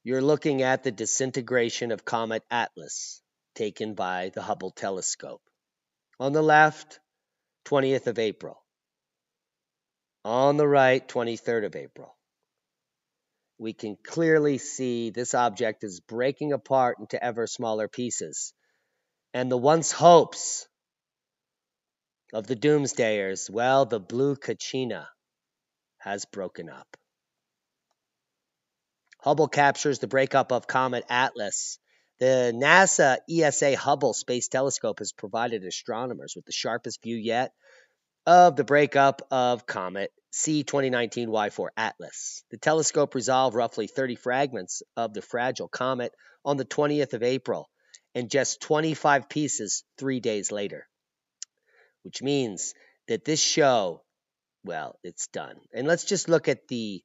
You're looking at the disintegration of Comet Atlas, taken by the Hubble telescope. On the left, 20th of April. On the right, 23rd of April. We can clearly see this object is breaking apart into ever smaller pieces. And the once hopes of the doomsdayers, well, the blue Kachina has broken up. Hubble captures the breakup of Comet Atlas. The NASA ESA Hubble Space Telescope has provided astronomers with the sharpest view yet of the breakup of Comet C2019Y4 Atlas. The telescope resolved roughly 30 fragments of the fragile comet on the 20th of April and just 25 pieces 3 days later, which means that this show, well, it's done. And let's just look at the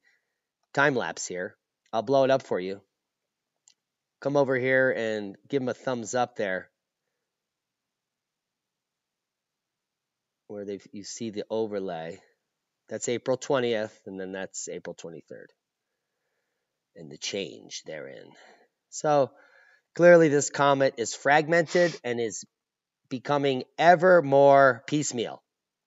time lapse here. I'll blow it up for you. Come over here and give them a thumbs up there, where you see the overlay. That's April 20th, and then that's April 23rd, and the change therein. So clearly this comet is fragmented and is becoming ever more piecemeal,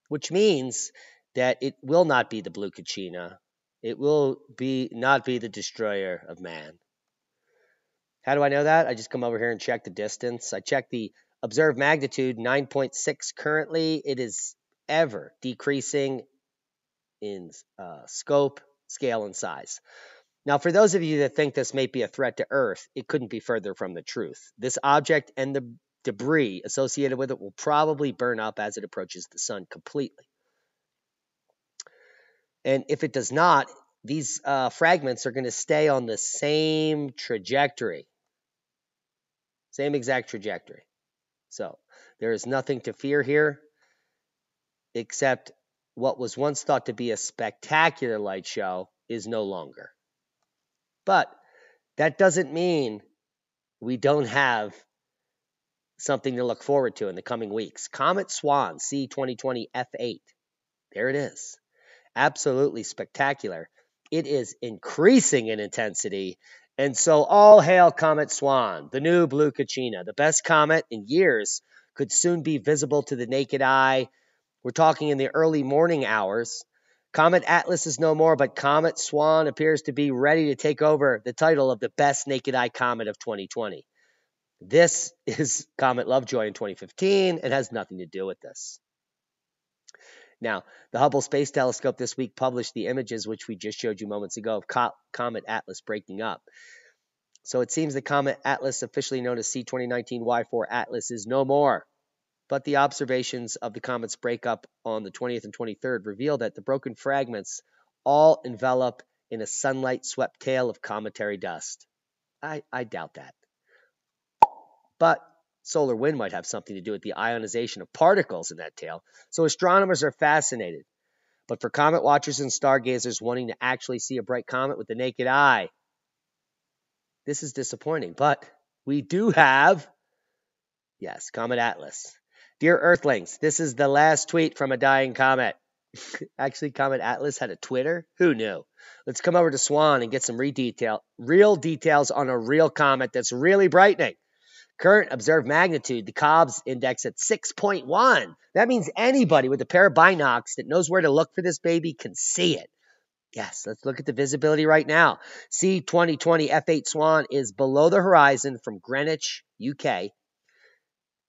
which means that it will not be the blue Kachina. It will not be the destroyer of man. How do I know that? I just come over here and check the distance. I check the observed magnitude, 9.6 currently. It is ever decreasing in scope, scale, and size. Now, for those of you that think this may be a threat to Earth, it couldn't be further from the truth. This object and the debris associated with it will probably burn up as it approaches the sun completely. And if it does not, these fragments are going to stay on the same trajectory. Same exact trajectory. So there is nothing to fear here, except what was once thought to be a spectacular light show is no longer. But that doesn't mean we don't have something to look forward to in the coming weeks. Comet SWAN C2020 F8. There it is. Absolutely spectacular. It is increasing in intensity. And so all hail Comet SWAN, the new blue Kachina. The best comet in years could soon be visible to the naked eye. We're talking in the early morning hours. Comet Atlas is no more, but Comet SWAN appears to be ready to take over the title of the best naked eye comet of 2020. This is Comet Lovejoy in 2015. It has nothing to do with this. Now, the Hubble Space Telescope this week published the images which we just showed you moments ago of Comet Atlas breaking up. So it seems the Comet Atlas, officially known as C2019Y4 Atlas, is no more. But the observations of the comet's breakup on the 20th and 23rd reveal that the broken fragments all envelop in a sunlight-swept tail of cometary dust. I doubt that. But solar wind might have something to do with the ionization of particles in that tail, so astronomers are fascinated. But for comet watchers and stargazers wanting to actually see a bright comet with the naked eye, this is disappointing. But we do have, yes, Comet Atlas. Dear Earthlings, this is the last tweet from a dying comet. Actually, Comet Atlas had a Twitter? Who knew? Let's come over to SWAN and get some real details on a real comet that's really brightening. Current observed magnitude, the Cobb's index at 6.1. That means anybody with a pair of binocs that knows where to look for this baby can see it. Yes, let's look at the visibility right now. C2020 F8 SWAN is below the horizon from Greenwich, UK.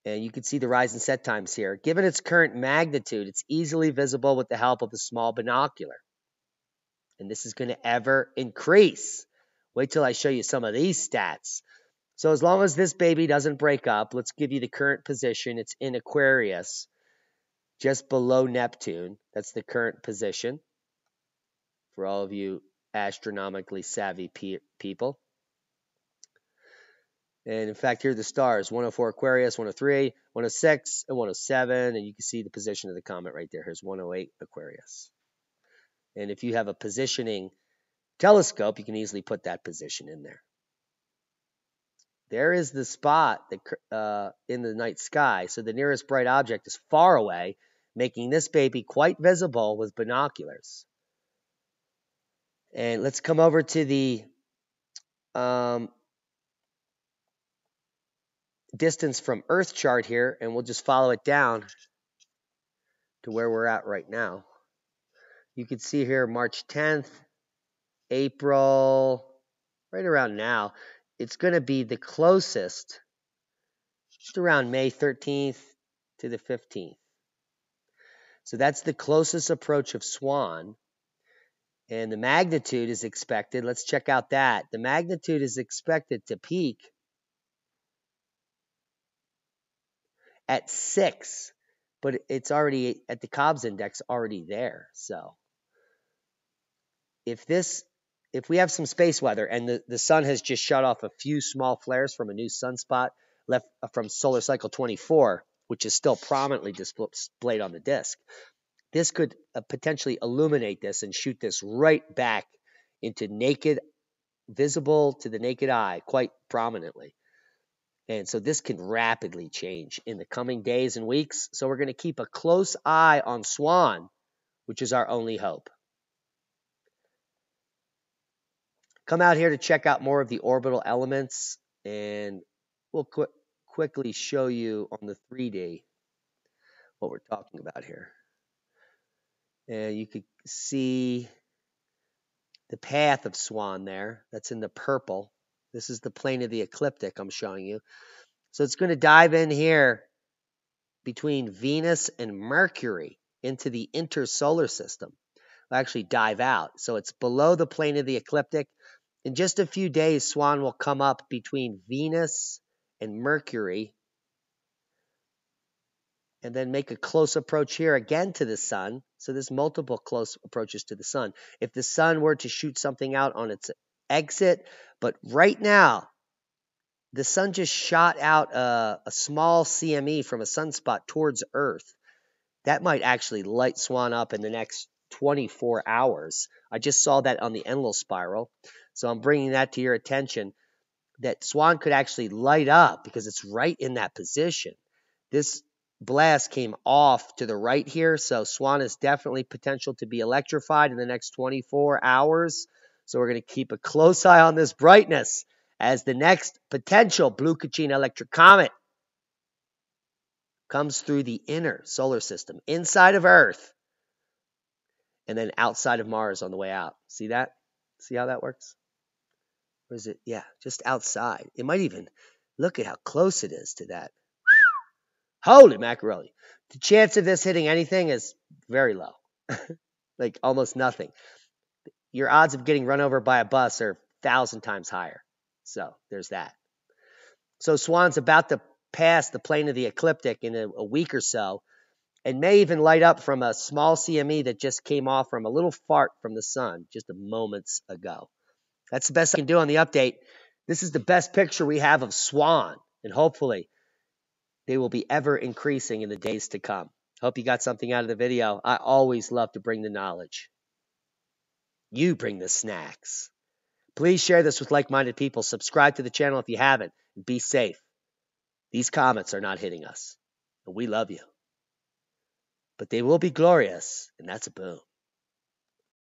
And you can see the rise and set times here. Given its current magnitude, it's easily visible with the help of a small binocular. And this is going to ever increase. Wait till I show you some of these stats. So as long as this baby doesn't break up, let's give you the current position. It's in Aquarius, just below Neptune. That's the current position for all of you astronomically savvy people. And in fact, here are the stars: 104 Aquarius, 103, 106, and 107. And you can see the position of the comet right there. Here's 108 Aquarius. And if you have a positioning telescope, you can easily put that position in there. There is the spot that, in the night sky. So the nearest bright object is far away, making this baby quite visible with binoculars. And let's come over to the distance from Earth chart here, and we'll just follow it down to where we're at right now. You can see here March 10th, April, right around now. It's going to be the closest, just around May 13th to the 15th. So that's the closest approach of SWAN. And the magnitude is expected. Let's check out that. The magnitude is expected to peak at 6, but it's already at the Cobb's index already there. So if we have some space weather and the sun has just shut off a few small flares from a new sunspot left from solar cycle 24, which is still prominently displayed on the disk, this could potentially illuminate this and shoot this right back into visible to the naked eye quite prominently. And so this can rapidly change in the coming days and weeks. So we're going to keep a close eye on SWAN, which is our only hope. Come out here to check out more of the orbital elements, and we'll quickly show you on the 3D what we're talking about here. And you can see the path of SWAN there. That's in the purple. This is the plane of the ecliptic I'm showing you. So it's going to dive in here between Venus and Mercury into the intersolar system. It'll actually dive out. So it's below the plane of the ecliptic. In just a few days, SWAN will come up between Venus and Mercury and then make a close approach here again to the sun. So there's multiple close approaches to the sun. If the sun were to shoot something out on its exit, but right now, the sun just shot out a small CME from a sunspot towards Earth. That might actually light SWAN up in the next 24 hours. I just saw that on the Enlil spiral. So I'm bringing that to your attention, that SWAN could actually light up because it's right in that position. This blast came off to the right here, so SWAN is definitely potential to be electrified in the next 24 hours. So we're going to keep a close eye on this brightness as the next potential blue Kachina electric comet comes through the inner solar system, inside of Earth, and then outside of Mars on the way out. See that? See how that works? Or is it? Yeah, just outside. It might even, look at how close it is to that. Holy macaroni. The chance of this hitting anything is very low. Like almost nothing. Your odds of getting run over by a bus are 1,000 times higher. So there's that. So SWAN's about to pass the plane of the ecliptic in a week or so, and may even light up from a small CME that just came off from a little fart from the sun just a moments ago. That's the best I can do on the update. This is the best picture we have of SWAN, and hopefully they will be ever increasing in the days to come. Hope you got something out of the video. I always love to bring the knowledge. You bring the snacks. Please share this with like-minded people. Subscribe to the channel if you haven't. And be safe. These comets are not hitting us. And we love you. But they will be glorious, and that's a boom.